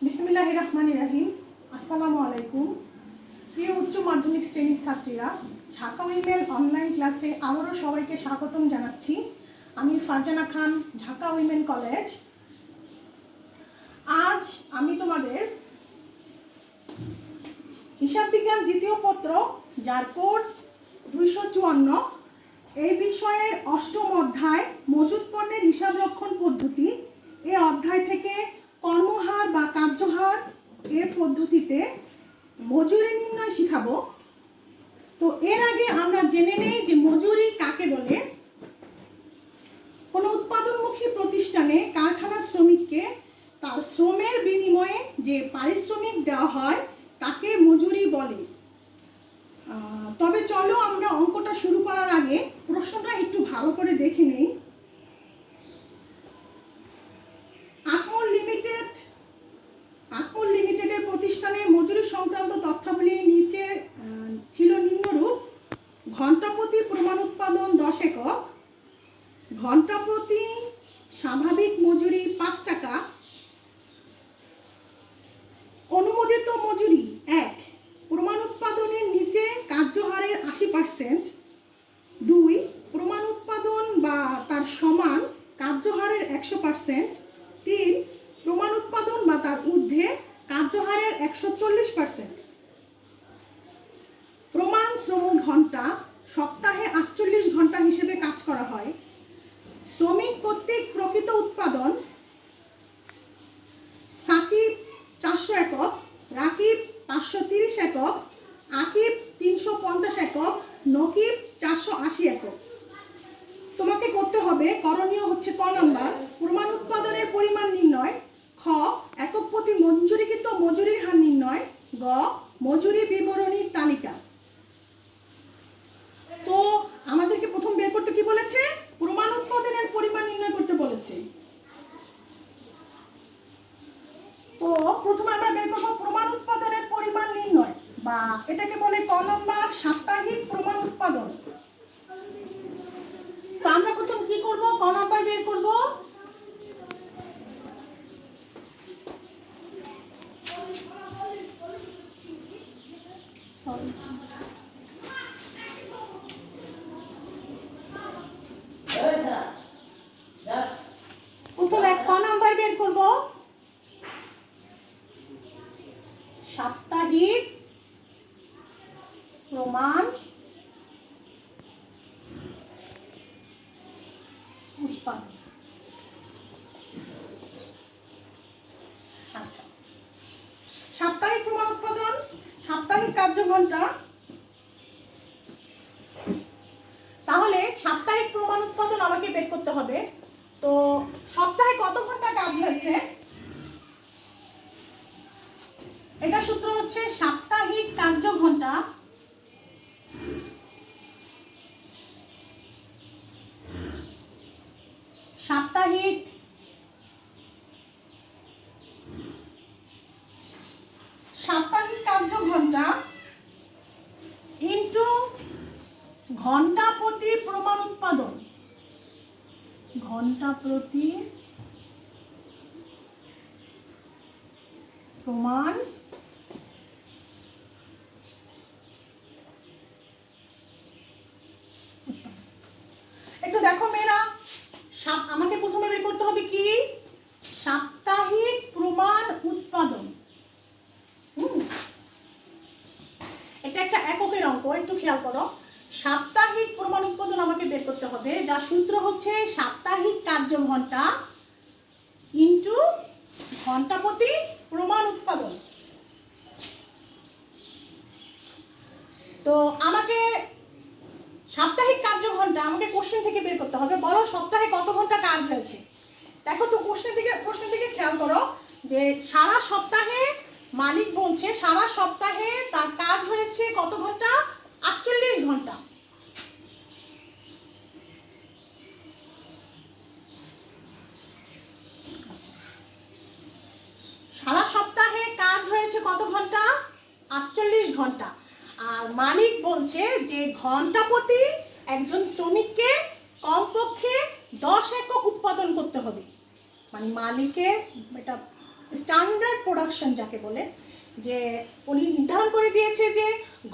বিসমিল্লাহির রহমানির রহিম। আসসালামু আলাইকুম। প্রিয় উচ্চ মাধ্যমিক শ্রেণীর ছাত্রীরা, ঢাকা উইমেন অনলাইন ক্লাসে আবারও সবাইকে স্বাগতম জানাচ্ছি। আমি ফারজানা খান, ঢাকা উইমেন কলেজ। আজ আমি তোমাদের হিসাব বিজ্ঞান দ্বিতীয় পত্র, যার কোড 254, এই বিষয়ের অষ্টম অধ্যায় মজুদ পণ্যের হিসাব রক্ষণ পদ্ধতি, এই অধ্যায় থেকে কর্মহার বা কার্যহার এ পদ্ধতিতে মজুরি নির্ণয় শিখাবো। তো এর আগে আমরা জেনে নেই যে মজুরি কাকে বলে। কোনো উৎপাদনমুখী প্রতিষ্ঠানে কারখানার শ্রমিককে তার শ্রমের বিনিময়ে যে পারিশ্রমিক দেওয়া হয় তাকে মজুরি বলে। তবে চলো আমরা অঙ্কটা শুরু করার আগে প্রশ্নটা একটু ভালো করে দেখে নেই। আকমল লিমিটেডের প্রতিষ্ঠানে মজুরি সংক্রান্ত তথ্যাবলী নিচে ছিল নিম্নরূপ: ঘণ্টাপ্রতি প্রমাণ উৎপাদন 10 একক, ঘণ্টাপ্রতি স্বাভাবিক মজুরি 5 টাকা, অনুমোদিত মজুরি 1, প্রমাণ উৎপাদনের নিচে কার্যহারের 80%, 2, প্রমাণ উৎপাদন বা তার সমান কার্যহারের 100%, 3, প্রমাণ উৎপাদন বা তার ঊর্ধ্বে কার্যহারের 140%। প্রমাণ শ্রম ঘন্টা সপ্তাহে 48 ঘন্টা হিসেবে কাজ করা হয়। শ্রমিক কর্তৃক প্রকৃত উৎপাদন: সাকিব 400 একক, রাকিব 530 একক, আকিব 350 একক, নকিব 480 একক। তোমাকে করতে হবে, করণীয় হচ্ছে ক নাম্বার, প্রমাণ উৎপাদনের পরিমাণ নির্ণয়, খ একক প্রতি মঞ্জুরিকৃত মজুরির হার নির্ণয়, গ মজুরি বিবরণীর তালিকা। তো আমাদেরকে প্রথম বের করতে কি বলেছে? প্রমাণ উৎপাদনের পরিমাণ নির্ণয় করতে বলেছে। তো প্রথমে আমরা বের করব প্রমাণ উৎপাদনের পরিমাণ নির্ণয়, বা এটাকে বলে ক নাম্বার সাপ্তাহিক প্রমাণ উৎপাদন। তো আমরা প্রথম কি করব? ক নাম্বার বের করব। প্রথম ক নাম্বার বের করব সাপ্তাহিক প্রমাণ উৎপাদন। আচ্ছা, সাপ্তাহিক প্রমাণ উৎপাদন, সাপ্তাহিক কার্যঘণ্টা। তাহলে সাপ্তাহিক প্রমাণ উৎপাদন আমাকে বের করতে হবে। তো সপ্তাহে কত ঘন্টা কাজ হয়েছে, এটা সূত্র হচ্ছে সাপ্তাহিক কার্যঘণ্টা সাপ্তাহিক কার্যঘণ্টা ইনটু ঘন্টা প্রতি প্রমাণ উৎপাদন, ঘন্টা প্রতি প্রমাণ উৎপাদন। একটু দেখো মেয়েরা, আমাকে প্রথমে বের করতে হবে কি? সাপ্তাহিক প্রমাণ উৎপাদন। এটা একটা এককের অঙ্ক, একটু খেয়াল করো। সাপ্তাহিক প্রমাণ উৎপাদন আমাকে বের করতে হবে, যার সূত্র হচ্ছে সাপ্তাহিক কার্যঘণ্টা ইনটু ঘন্টা প্রতি প্রমাণ উৎপাদন। তো আমাকে সাপ্তাহিক কার্যঘণ্টা আমাকে কোশ্চেন থেকে বের করতে হবে। বলো সপ্তাহে কত ঘন্টা কাজ হয়েছে? দেখো তো প্রশ্নের দিকে খেয়াল করো যে সারা সপ্তাহে মালিক বলছে সারা সপ্তাহে তার কাজ হয়েছে কত ঘন্টা? 48 ঘন্টা। সারা সপ্তাহে কাজ হয়েছে কত ঘন্টা? 48 ঘন্টা। আর মালিক বলছে যে ঘন্টা প্রতি একজন শ্রমিককে কমপক্ষে 10 একক উৎপাদন করতে হবে। মানে মালিকের এটা স্ট্যান্ডার্ড প্রোডাকশন যাকে বলে, যে উনি নির্ধারণ করে দিয়েছে যে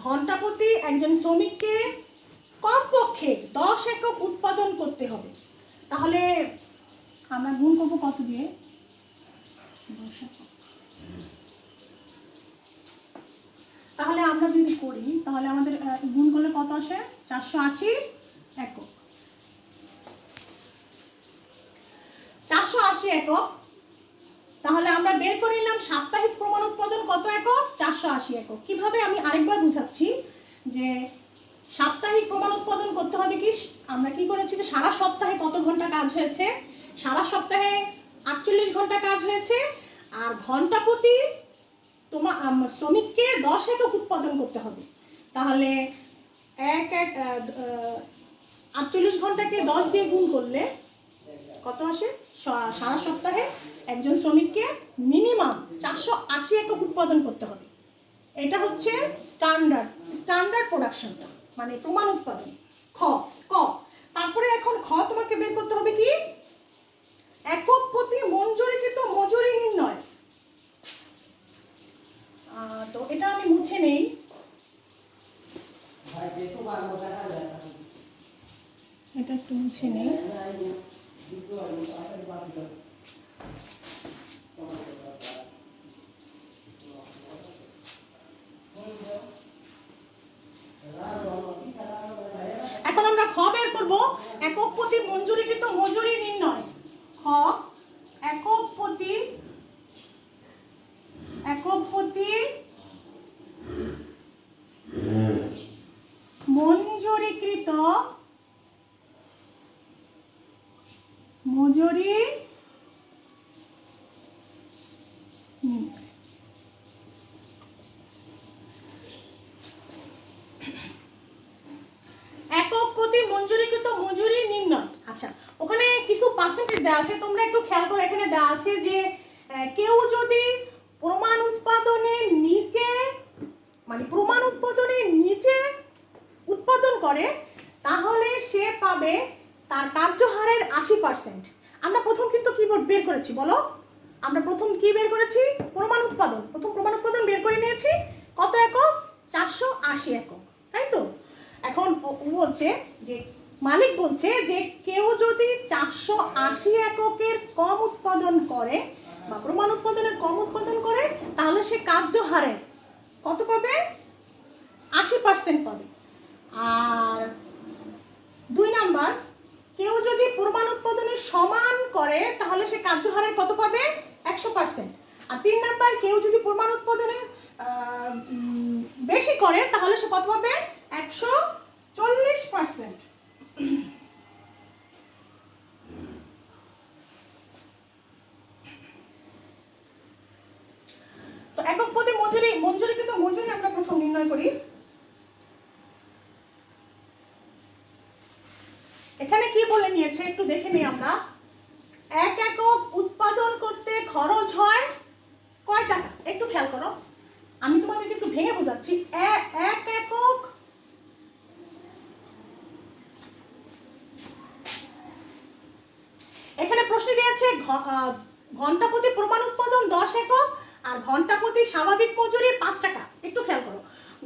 ঘন্টা প্রতি একজন শ্রমিককে কমপক্ষে 10 একক উৎপাদন করতে হবে। তাহলে আমরা গুণ করবো কত দিয়ে? 10 একক। তাহলে আমরা যদি করি তাহলে আমাদের গুণ করলে কত আসে? 480 একক। 480 একক। তাহলে আমরা বের করে নিলাম সাপ্তাহিক প্রমাণ উৎপাদন কত একক? 480 একক। কিভাবে আমি আরেকবার বুঝাচ্ছি যে সাপ্তাহিক প্রমাণ উৎপাদন করতে হবে কি, আমরা কি করেছি যে সারা সপ্তাহে কত ঘন্টা কাজ হয়েছে, সারা সপ্তাহে 48 ঘন্টা কাজ হয়েছে, আর ঘন্টা প্রতি তোমার শ্রমিককে 10 একক উৎপাদন করতে হবে। তাহলে 48 ঘন্টাকে 10 দিয়ে গুণ করলে কত আসে? সারা সপ্তাহে একজন শ্রমিককে মিনিমাম 480 একক উৎপাদন করতে হবে। এটা হচ্ছে স্ট্যান্ডার্ড প্রোডাকশনটা, মানে প্রমাণ উৎপাদন। ক তারপরে এখন তোমাকে বের করতে হবে কি? একক প্রতি মঞ্জুরিকৃত মজুরি নির্ণয়। তো এটা আমি মুছে নেই। এটা একটু মুছে নেই। এখন আমরা খ বের করব, একক প্রতি মঞ্জুরিকৃত মজুরি নির্ণয়। খ একক প্রতি মঞ্জুরিকৃত মজুরি একক প্রতি মঞ্জুরিকৃত মজুরি নির্ণয়। আচ্ছা, ওখানে কিছু পার্সেন্টেজ দেওয়া আছে, তোমরা একটু খেয়াল করে। এখানে দেওয়া আছে যে কেউ যদি প্রমাণ উৎপাদনের নিচে, মানে প্রমাণ উৎপাদনের নিচে উৎপাদন করে তাহলে সে পাবে তার কার্যহারের 80%। আমরা প্রথম কিন্তু কি বের করেছি বলো? আমরা প্রথম কি বের করেছি? প্রমাণ উৎপাদন। প্রথম প্রমাণ উৎপাদন বের করে নিয়েছি কত একক? 480 একক, তাই তো? এখন বলছে যে মালিক বলছে যে কেউ যদি 480 এককের কম উৎপাদন করে বা প্রমাণ উৎপাদনের কম উৎপাদন করে তাহলে সে কার্যহারে কত পাবে? 80% পাবে। আর 2 নাম্বার, কেউ যদি প্রমাণ উৎপাদনের সমান করে তাহলে সে কার্যহারের কত পাবে? 100%। আর 3 নাম্বার, কেউ যদি প্রমাণ উৎপাদনের বেশি করে তাহলে সে কত পাবে? 140%। তো একক প্রতি মঞ্জুরিকৃত মজুরি আমরা প্রথম নির্ণয় করি। এখানে কি বলে নিয়েছে একটু দেখে নিই আমরা। 1 একক উৎপাদন করতে খরচ হয় কয় টাকা? একটু খেয়াল করো, আমি তোমাদেরকে একটু ভেঙে বোঝাচ্ছি। 1 একক এখানে প্রশ্ন দিয়েছে ঘন্টা প্রতি প্রমাণ উৎপাদন 10 একক আর ঘন্টা প্রতি স্বাভাবিক মজুরি 5 টাকা। একটু খেয়াল করো,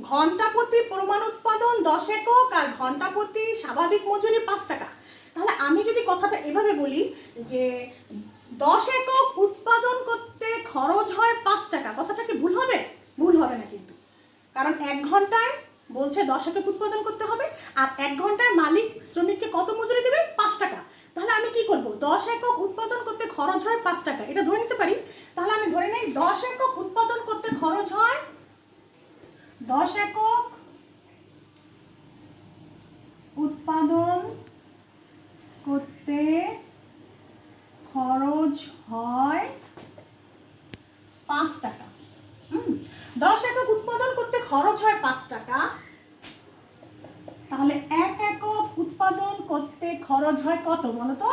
ঘন্টা প্রতি প্রমাণ উৎপাদন 10 একক আর ঘন্টা প্রতি স্বাভাবিক মজুরি 5 টাকা। তাহলে আমি যদি কথাটা এভাবে বলি যে 10 একক উৎপাদন করতে খরচ হয় 5 টাকা, কথাটা কি ভুল হবে? ভুল হবে না কিন্তু, কারণ 1 ঘন্টায় বলছে 10 একক উৎপাদন করতে হবে আর 1 ঘন্টায় মালিক শ্রমিককে কত মজুরি দেবে? 5 টাকা। তাহলে আমি কি করব? 10 একক উৎপাদন করতে খরচ হয় 5 টাকা, এটা ধরে নিতে পারি। তাহলে আমি ধরে নেই 10 একক উৎপাদন করতে খরচ হয় 10 একক উৎপাদন করতে খরচ হয় 5 টাকা। 10 একক উৎপাদন করতে খরচ হয় 5 টাকা, তাহলে 1 একক উৎপাদন করতে খরচ হয় কত বলো তো?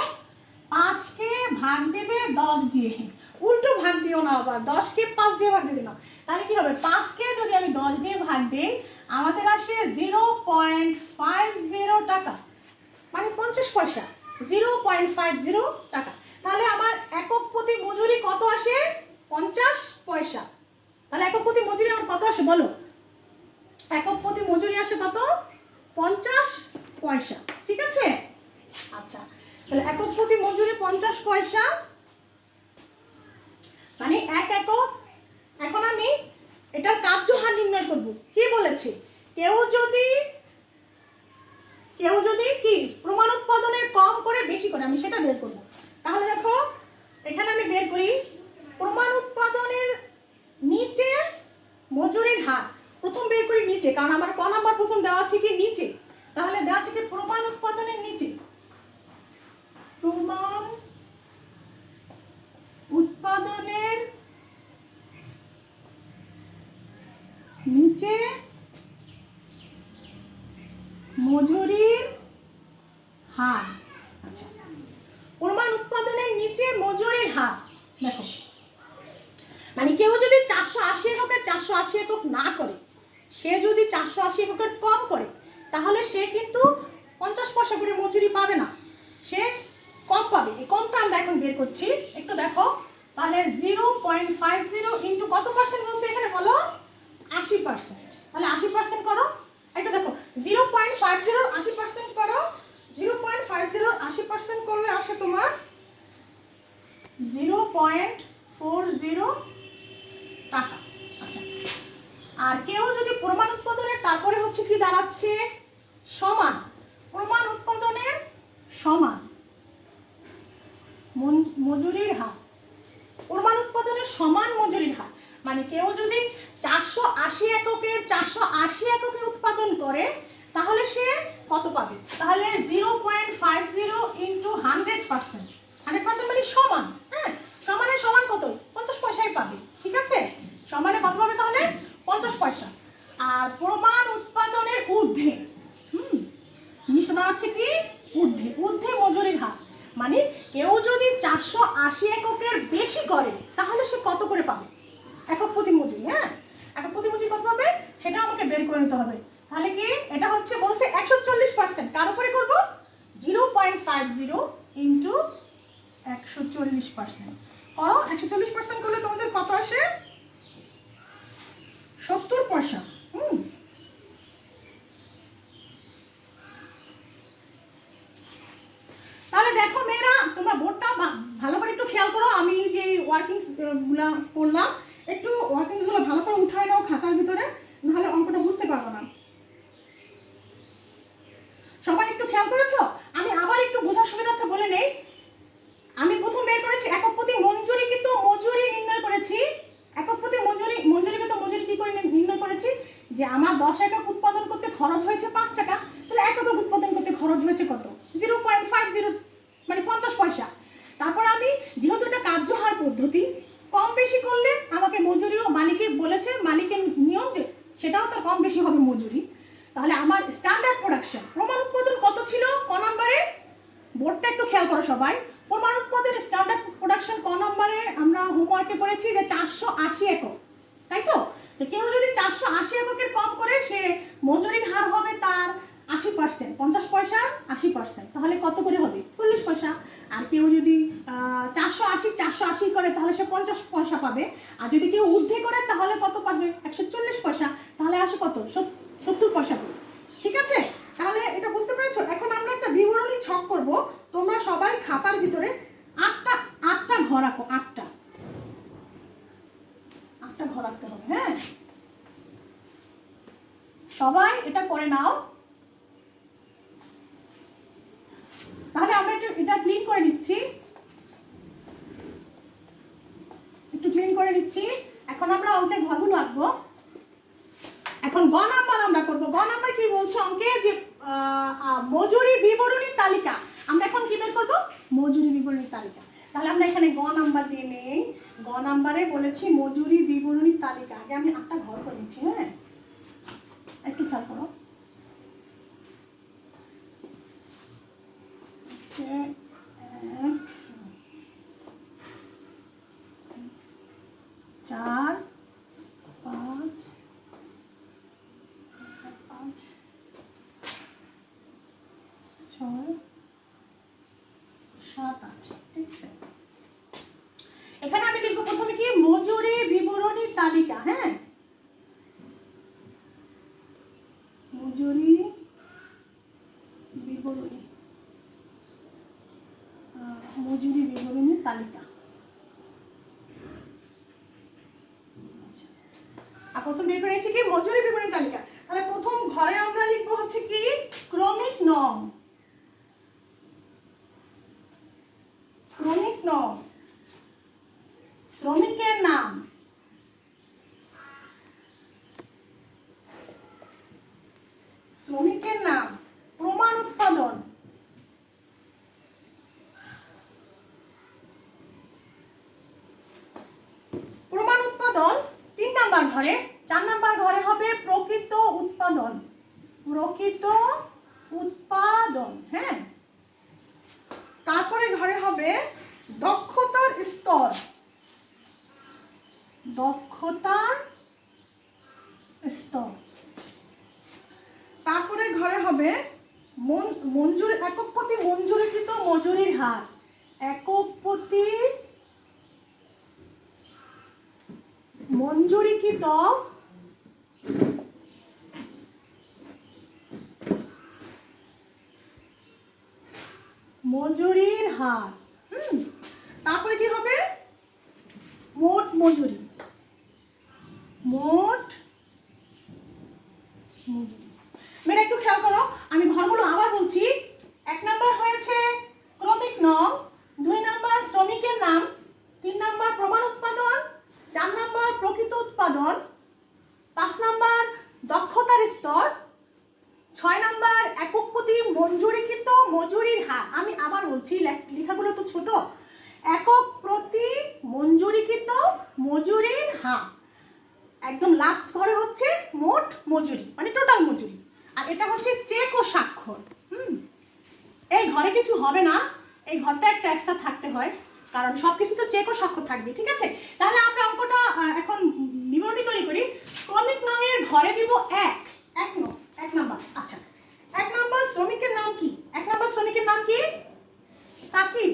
5 কে ভাগ দেবে 10 দিয়ে, উল্টো ভাগ দিও না, আবার 10 কে 5 দিয়ে ভাগ দিয়ে দিলাম। তাহলে কি হবে? 5 কে যদি আমি 10 দিয়ে ভাগ দেই আমাদের আসে 0.50 টাকা, মানে 50 পয়সা। 0.50 টাকা। তাহলে আমার একক প্রতি মজুরি কত আসে? 50 পয়সা। তাহলে একক প্রতি মজুরি আমার কত আসে বলো? একক প্রতি মজুরি আসে কত? 50 পয়সা। ঠিক আছে, আচ্ছা তাহলে একক প্রতি মজুরি 50 পয়সা, মানে 1 একক। এখন আমি এটার কার্য হার নির্ণয় করব। কি বলেছে? কেউ যদি কি প্রমাণ উৎপাদনের কম করে বেশি করে, আমি সেটা বের করব। তাহলে দেখো এখানে আমি বের করি প্রমাণ উৎপাদনের নিচে মজুরির হার। প্রথম বের করি নিচে, কারণ আমার ক নাম্বার প্রথম দেওয়া আছে কি নিচে। তাহলে দেওয়া আছে কি প্রমাণ উৎপাদনের নিচে, প্রমাণ উৎপাদনের নিচে মজুরির হার। আচ্ছা, প্রমাণ উৎপাদনের নিচে মজুরির হার। দেখো মানে কেউ যদি 480 এককের 480 একক না করে, সে যদি 480 এককের কম করে, তাহলে সে কিন্তু 50 পয়সা করে মজুরি পাবে না, সে কম পাবে। এই কমটা আমরা এখন বের করছি, একটু দেখো। তাহলে 0.50 ইন্টু কত পার্সেন্ট বলছে এখানে বলো? 80%। তাহলে 80% করো, একটু দেখো 0.50 80% করো। 0.50 80% করলে আসে তোমার 0.40 টাকা। আচ্ছা, আর কেউ যদি প্রমাণ উৎপাদনের তারপরে হচ্ছে কি দাঁড়াচ্ছে সমান, প্রমাণ উৎপাদনের সমান মজুরির হার, প্রমাণ উৎপাদনের সমান মজুরির হার। মানে কেউ যদি 480 এককের 480 এককে উৎপাদন করে, তাহলে সে কত পাবে? তাহলে 0.50 ইন্টু 100%। 100% মানে সমান, হ্যাঁ সমানে সমান কত? 50 পয়সাই পাবে। ঠিক আছে, সমানে কত পাবে তাহলে? 50 পয়সা। আর প্রমাণ উৎপাদনের ঊর্ধ্বে, নিচে দাঁড়াচ্ছে কি ঊর্ধ্বে মজুরির হার। মানে কেউ যদি 480 এককের বেশি করে, তাহলে সে কত করে পাবে একক প্রতি মজুরি? হ্যাঁ, একক প্রতি মজুরি কত পাবে সেটা আমাকে বের করে নিতে হবে। তাহলে কি এটা হচ্ছে বলছে 140%। কার উপরে করব? 0.50 ইন্টু 140% করো। 140% করলে তোমাদের কত আসে? 70 পয়সা। তাহলে দেখো মেয়েরা, তোমরা বোর্ডটা ভালো করে একটু খেয়াল করো। আমি যে ওয়ার্কিংস গুলা করলাম, একটু ওয়ার্কিংস গুলো ভালো করে উঠায় নাও খাতার ভিতরে, নাহলে অঙ্কটা বুঝতে পারবো না। সবাই একটু খেয়াল করেছো? আমি আবার একটু বোঝার সুবিধার্থে বলে নেই। আমি প্রথম বের করেছি একক প্রতি মজুরি, কিন্তু মজুরি নির্ণয় করেছি একক প্রতি মজুরি। মজুরিকৃত মজুরি কি করে নির্ণয় করেছি? যে আমার 10 একক উৎপাদন করতে খরচ হয়েছে 5 টাকা, তাহলে 1 একক উৎপাদন করতে খরচ হয়েছে কত? 0.50 মানে 50 পয়সা। তারপর আমি যেহেতু এটা কার্যহার পদ্ধতি, কম বেশি করলে আমাকে মজুরিও মালিকে বলেছে, মালিকের নিয়ম যে সেটাও তার কম বেশি হবে মজুরি। তাহলে আমার স্ট্যান্ডার্ড প্রোডাকশন প্রমাণ উৎপাদন কত ছিল ক নম্বরে? বোর্ডটা একটু খেয়াল করো সবাই। প্রমাণ উৎপাদনের স্ট্যান্ডার্ড প্রোডাকশন ক নম্বরে আমরা হোমওয়ার্কে পড়েছি যে 480 একক, তাই তো? কেউ যদি 480 এককের কম করে, সে মজুরির হার হবে তার 80%, 50 পয়সার 80%, তাহলে কত করে হবে? 40 পয়সা। আর কেউ যদি 480 করে, তাহলে সে 50 পয়সা পাবে। আর যদি কেউ ঊর্ধ্বে করে, তাহলে কত পাবে? 140 পয়সা। তাহলে আসে কত? 70 পয়সা করে। ঠিক আছে, তাহলে এটা বুঝতে পেরেছো? এখন আমরা একটা বিবরণী ছক করব। তোমরা সবাই খাতার ভিতরে আটটা ঘর আঁকো। আটটা ঘর আঁকতে হবে। হ্যাঁ, সবাই এটা করে নাও। তাহলে আমরা এটা ক্লিন করে নিচ্ছি, একটু ক্লিন করে নিচ্ছি। এখন আমরা অঙ্কের ঘরগুলো আঁকবো। এখন গ নাম্বার আমরা করব। গ নাম্বার কি বলছে অঙ্কে? যে মজুরি বিবরণী তালিকা। আমরা এখন কি বের করব? মজুরি বিবরণী তালিকা। তাহলে আমরা এখানে গ নাম্বার দিয়ে নেই। গ নাম্বারে বলেছি মজুরি বিবরণী তালিকা। আগে আমি একটা ঘর করে নিচ্ছি। হ্যাঁ, একটু খেয়াল করো। 1 4 5 6 7 8। ঠিক আছে, এখানে আমি লিখবো প্রথমে কি মজুরি বিবরণী তালিকা। হ্যাঁ, মজুরি বিবরণী, মজুরি বিবরণী তালিকা। আর প্রথম বের করেছি কি মজুরি বিবরণী তালিকা। তাহলে প্রথম ঘরে আমরা লিখবো হচ্ছে কি ক্রমিক নং, ক্রমিক নং, শ্রমিকের নাম, শ্রমিকের নাম, প্রমাণ উৎপাদন, প্রমাণ উৎপাদন 3 নাম্বার ঘরে। 4 নাম্বার ঘরে হবে প্রকৃত উৎপাদন, প্রকৃত উৎপাদন। হ্যাঁ, তারপরে ঘরে হবে দক্ষতার স্তর, দক্ষতার স্তর। তারপরে ঘরে হবে মঞ্জুরি, একক প্রতি মঞ্জুরিকৃত মজুরির হার, একক প্রতি মঞ্জুরিকৃত মজুরির হার। তারপরে কি হবে মোট মজুরি, মোট মজুরি। মেয়েরা একটু খেয়াল করো, আমি ঘরগুলো আবার বলছি। 1 নাম্বার হয়েছে ক্রমিক নং, 2 নাম্বার শ্রমিকের নাম, 3 নাম্বার প্রমাণ উৎপাদন, 4 নাম্বার প্রকৃত উৎপাদন, 5 নাম্বার দক্ষতার স্তর, 6 নাম্বার একক প্রতি মঞ্জুরিকৃত মজুরির হার। আমি আবার বলছি, লেখাগুলো তো ছোট। একক প্রতি মঞ্জুরিকৃত মজুরির হার। একদম লাস্ট ঘরে হচ্ছে মোট মজুরি, মানে টোটাল মজুরি। আর এটা হচ্ছে চেক ও স্বাক্ষর। এই ঘরে কিছু হবে না, এই ঘরটা একটা এক্সট্রা থাকতে হয়, কারণ সবকিছু তো চেক ও স্বাক্ষর থাকবে। ঠিক আছে, তাহলে আমরা অঙ্কটা এখন বিবরণী তৈরি করি। ক্রমিক নংয়ের ঘরে দিব 1 নাম্বার। আচ্ছা, 1 নাম্বার শ্রমিকের নাম কি? 1 নাম্বার শ্রমিকের নাম কি? সাকিব।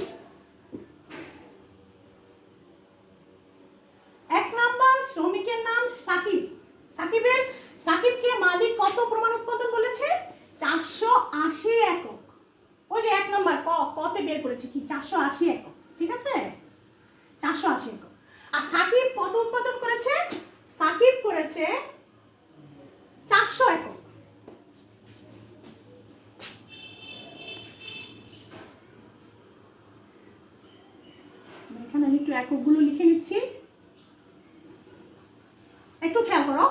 1 নাম্বার শ্রমিকের নাম সাকিব। সাকিবকে মালিক কত প্রমাণ উৎপাদন বলেছে? 480 একক। ওই যে 1 নাম্বার কতে বের করেছি কি 480 একক। ঠিক আছে, 480 একক। আর সাকিব কত উৎপাদন করেছে? সাকিব করেছে 400 একক। এখানে আমি একটু এককগুলো লিখে নিচ্ছি, একটু খেয়াল করো।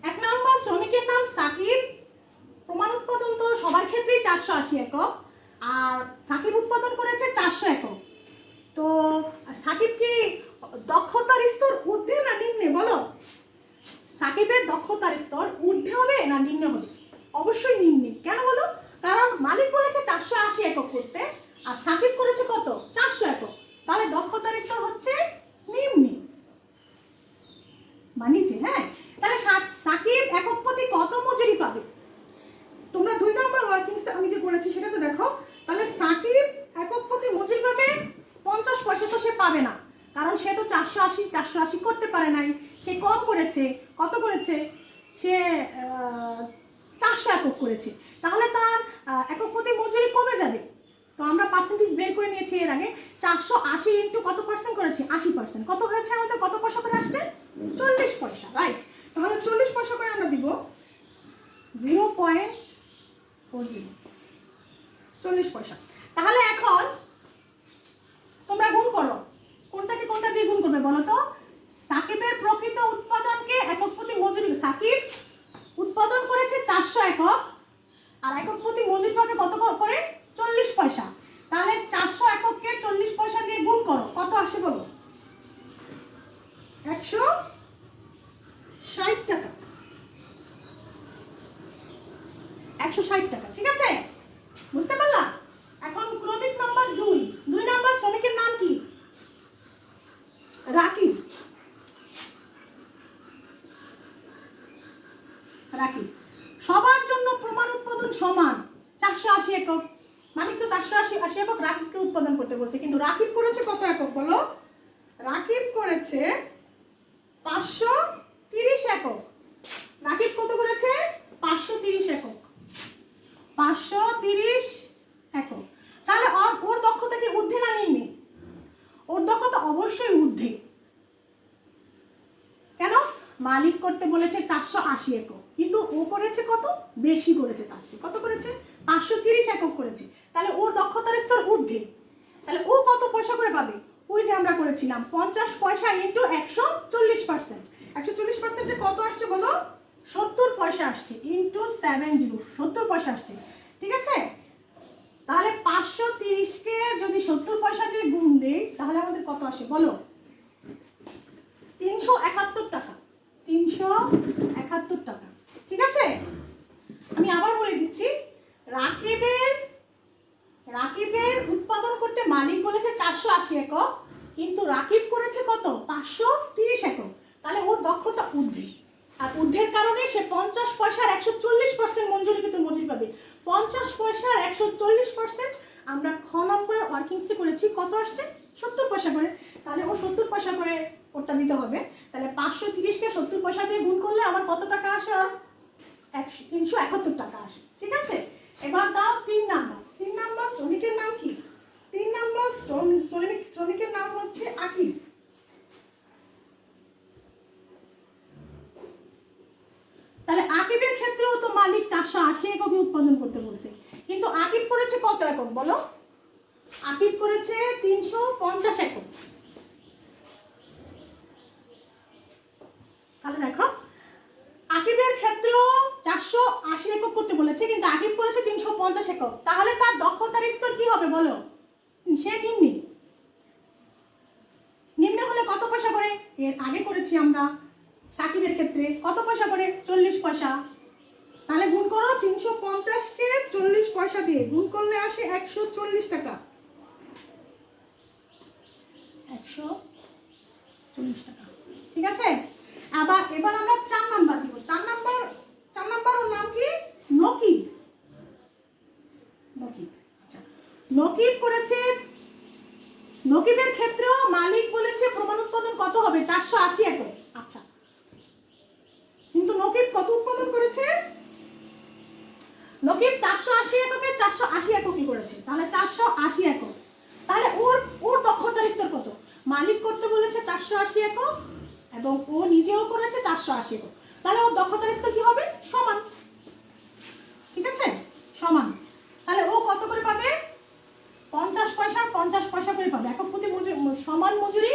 1 নাম্বার শ্রমিকের নাম সাকিব, প্রমাণ উৎপাদন তো সবার ক্ষেত্রেই 480 একক, আর সাকিব উৎপাদন করেছে 400 একক। তো সাকিব কি দক্ষতার স্তর ঊর্ধ্বে না নিম্নে বলো? সাকিবের দক্ষতার স্তর ঊর্ধ্বে হবে না নিম্নে হবে? অবশ্যই নিম্নে। কেন বলো? কারণ মালিক বলেছে 480 একক করতে, আর সাকিব করেছে কত? 400 একক। তাহলে দক্ষতার স্তর হচ্ছে নিম্নে বা নিচে। হ্যাঁ, তাহলে সাকিব একক প্রতি কত মজুরি পাবে? তোমরা 2 নম্বর ওয়ার্কিংস আমি যে করেছি সেটা তো দেখো। তাহলে সাকিব একক প্রতি মজুরি পাবে 50 পয়সা। তো সে পাবে না, কারণ সে তো 480 করতে পারে নাই, সে কম করেছে। কত করেছে? সে 400 একক করেছে। তাহলে তার একক প্রতি মজুরি কমে যাবে। তো আমরা পার্সেন্টেজ বের করে নিয়েছি এর আগে। 480 ইন্টু কত পার্সেন্ট করেছি? 80%। কত হয়েছে আমাদের? কত পয়সা করে আসছে? 40 পয়সা। রাইট, তাহলে 40 পয়সা করে আমরা দিব 0.40, 40 পয়সা। তাহলে এখন তোমরা গুণ করো, কোনটাকে কোনটা দিয়ে গুণ করবে বলো তো? সাকিবের প্রকৃত উৎপাদনকে একক প্রতি মজুরি, সাকিব উৎপাদন করেছে 400 একক, আর একক প্রতি মজুরি পাবে কত করে? 40 পয়সা। তাহলে 400 একককে 40 পয়সা দিয়ে গুণ করো, কত আসে বলো? 160 টাকা। 160 টাকা। ঠিক আছে, বুঝতে পারলাম? এখন ক্রমিক নাম্বার 2 নাম্বার শ্রমিকের নাম কি? রাকিব। সবার জন্য প্রমাণ উৎপাদন সমান 480 একক। মালিক তো 480 একক রাকিবকে উৎপাদন করতে বলছে, কিন্তু রাকিব করেছে কত একক বলো? রাকিব করেছে 530 একক। রাকিব কত করেছে? 530 একক। 530 একক। তাহলে ওর দক্ষতা কি ঊর্ধ্বে না নিম্নে? ওর দক্ষতা অবশ্যই ঊর্ধ্বে। কেন? মালিক করতে বলেছে 480 একক, কিন্তু ও করেছে কত? বেশি করেছে তার চেয়ে। কত করেছে? 530 একক করেছে। তাহলে ওর দক্ষতার স্তর ঊর্ধ্বে। তাহলে ও কত পয়সা করে পাবে? ওই যে আমরা করেছিলাম 50 পয়সা ইন্টু 140%। 140%-এ কত আসছে বলো? 70 পয়সা আসছে ইন্টু 70, 70 পয়সা আসছে। ঠিক আছে? তাহলে 530-কে যদি 70 পয়সা দিয়ে গুণ দেই তাহলে আমাদের কত আসে বলো? 371 টাকা। 371 টাকা। ঠিক আছে? আমি আবার বলে দিচ্ছি, রাকিবের উৎপাদন করতে মালিক বলেছে 480 একক, কিন্তু রাকিব করেছে কত? 530 একক। তাহলে ওর দক্ষতা ঊর্ধ্বে। আর ঊর্ধ্বের কারণে সে 50 পয়সার 140% মঞ্জুরিকৃত মজুরি পাবে। 50 পয়সার 140% আমরা খ নম্বর ওয়ার্কিংসে করেছি। কত আসছে? 70 পয়সা করে। তাহলে ও 70 পয়সা করে ওটা দিতে হবে। তাহলে 530-কে 70 পয়সা দিয়ে গুণ করলে আমার কত টাকা আসে? আর 371 টাকা আসে। ঠিক আছে? এবার দাও 3 নাম্বার। 3 নাম্বার শ্রমিকের নাম কি? 3 নাম্বার শ্রমিকের নাম হচ্ছে আকিব। তাহলে আকিবের ক্ষেত্রেও তো মালিক 480 এককে উৎপাদন করতে বলছে, কিন্তু আকিব করেছে কত একক বলো? আকিব করেছে 350 একক। তাহলে দেখো, আকিবের ক্ষেত্রেও 480 একক করতে বলেছে, কিন্তু আকিব করেছে 350 একক। তাহলে তার দক্ষতার স্তর কি হবে বলো? সে নিম্নে। নিম্নে হলে কত পয়সা করে? এর আগে করেছি আমরা সাকিবের ক্ষেত্রে কত পয়সা করে? 40 পয়সা। তাহলে গুণ করো 350-কে 40 পয়সা দিয়ে গুণ করলে আসে 140 টাকা। 140 টাকা। ঠিক আছে? এবার আমরা 4 নাম্বার দিব। 4 নাম্বার ওর নাম কি? নকিব। আচ্ছা, নকিব করেছে, নকিবের ক্ষেত্রেও মালিক বলেছে প্রমাণ উৎপাদন কত হবে? 480 একক। আচ্ছা, কিন্তু নকিব কত উৎপাদন করেছে? নকিব 480 এককে 480 এককই করেছে। তাহলে 480 একক। তাহলে ওর দক্ষতার স্তর কত? মালিক করতে বলেছে 480 একক এবং ও নিজেও করেছে 480 একক। তাহলে ওর দক্ষতার স্তর কি হবে? সমান। ঠিক আছে? সমান। তাহলে ও কত করে পাবে? 50 পয়সা 50 পয়সা করে পাবে। একক প্রতি সমান মজুরি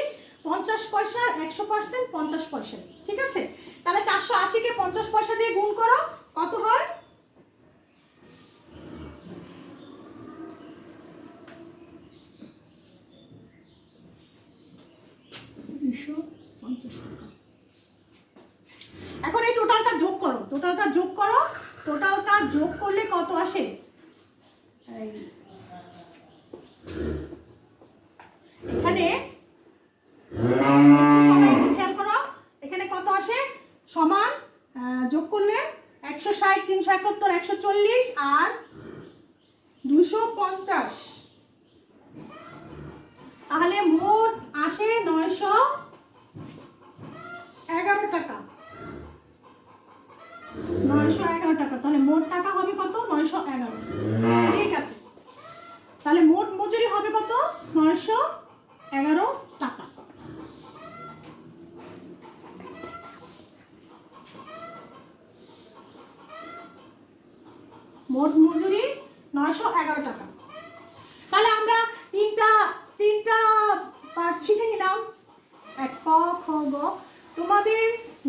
50 পয়সার 100% 50 পয়সা। ঠিক আছে? তাহলে 480-কে 50 পয়সা দিয়ে গুণ করো, কত হয়? 250 টাকা। এখন এই টোটালটা যোগ করো। টোটালটা যোগ করলে কত আসে? এখানে সবাই খেয়াল করো, এখানে কত আসে? সমান যোগ করলে 160, 371, 140 আর 250। তাহলে মোট আসে 911 টাকা। 911 টাকা। তাহলে মোট টাকা হবে কত? 911। ঠিক আছে, তাহলে মোট মজুরি হবে কত? 911 টাকা। মোট মজুরি 911 টাকা। তাহলে আমরা তিনটা পার্ট শিখে নিলাম। এক, ক, খ, গ। তোমাদের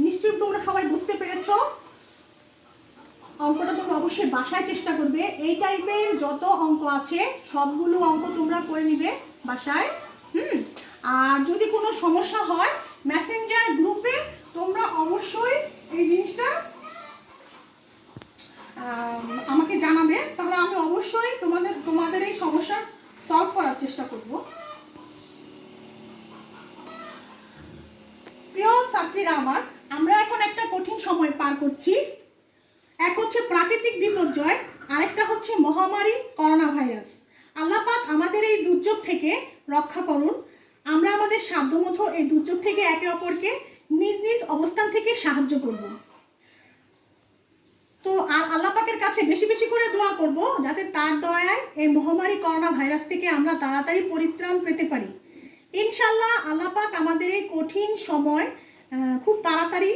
নিশ্চয়ই তোমরা সবাই বুঝতে পেরেছো। অঙ্কটা তোমরা অবশ্যই বাসায় চেষ্টা করবে। এই টাইপের যত অঙ্ক আছে সবগুলো অঙ্ক তোমরা করে নিবে বাসায়। আর যদি কোনো সমস্যা হয় মেসেঞ্জার গ্রুপে তোমরা অবশ্যই এই জিনিসটা আমাকে জানাবে, তাহলে আমি অবশ্যই তোমাদের এই সমস্যা সলভ করার চেষ্টা করব। প্রিয় ছাত্রীরা আমার, আমরা এখন একটা কঠিন সময় পার করছি। এক হচ্ছে প্রাকৃতিক বিপর্যয়, আরেকটা হচ্ছে মহামারী করোনা ভাইরাস। আল্লাহ পাক আমাদের এই দুর্যোগ থেকে রক্ষা করুন। আমরা আমাদের সাধ্যমতো এই দুর্যোগ থেকে একে অপরকে নিজ নিজ অবস্থান থেকে সাহায্য করব। তো আল্লাহ পাকের কাছে বেশি বেশি করে দোয়া করব যাতে তার দয়ায় এই মহামারী করোনা ভাইরাস থেকে আমরা তাড়াতাড়ি পরিত্রাণ পেতে পারি। ইনশাল্লাহ আল্লাহ পাক আমাদের এই কঠিন সময় খুব তাড়াতাড়ি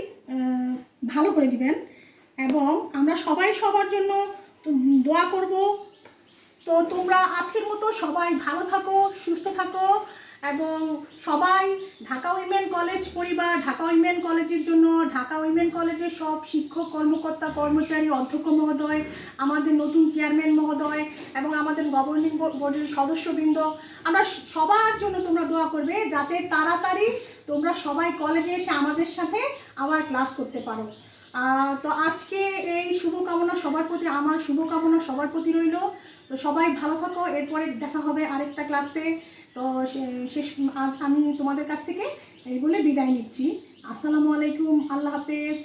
ভালো করে দিবেন এবং আমরা সবাই সবার জন্য দোয়া করব। তো তোমরা আজকের মতো সবাই ভালো থাকো, সুস্থ থাকো এবং সবাই ঢাকা উইমেন কলেজ পরিবার, ঢাকা উইমেন কলেজের জন্য, ঢাকা উইমেন কলেজের সব শিক্ষক কর্মকর্তা কর্মচারী, অধ্যক্ষ মহোদয়, আমাদের নতুন চেয়ারম্যান মহোদয় এবং আমাদের গভর্নিং বোর্ডের সদস্যবৃন্দ, আমরা সবার জন্য তোমরা দোয়া করবে যাতে তাড়াতাড়ি তোমরা সবাই কলেজে এসে আমাদের সাথে আবার ক্লাস করতে পারো। তো আজকে এই শুভকামনা সবার প্রতি, আমার শুভকামনা সবার প্রতি রইল। তো সবাই ভালো থাকো, এরপরে দেখা হবে আরেকটা ক্লাসে। তো শেষ আজ আমি তোমাদের কাছ থেকে এই বলে বিদায় নিচ্ছি। আসসালামু আলাইকুম, আল্লাহ হাফেজ।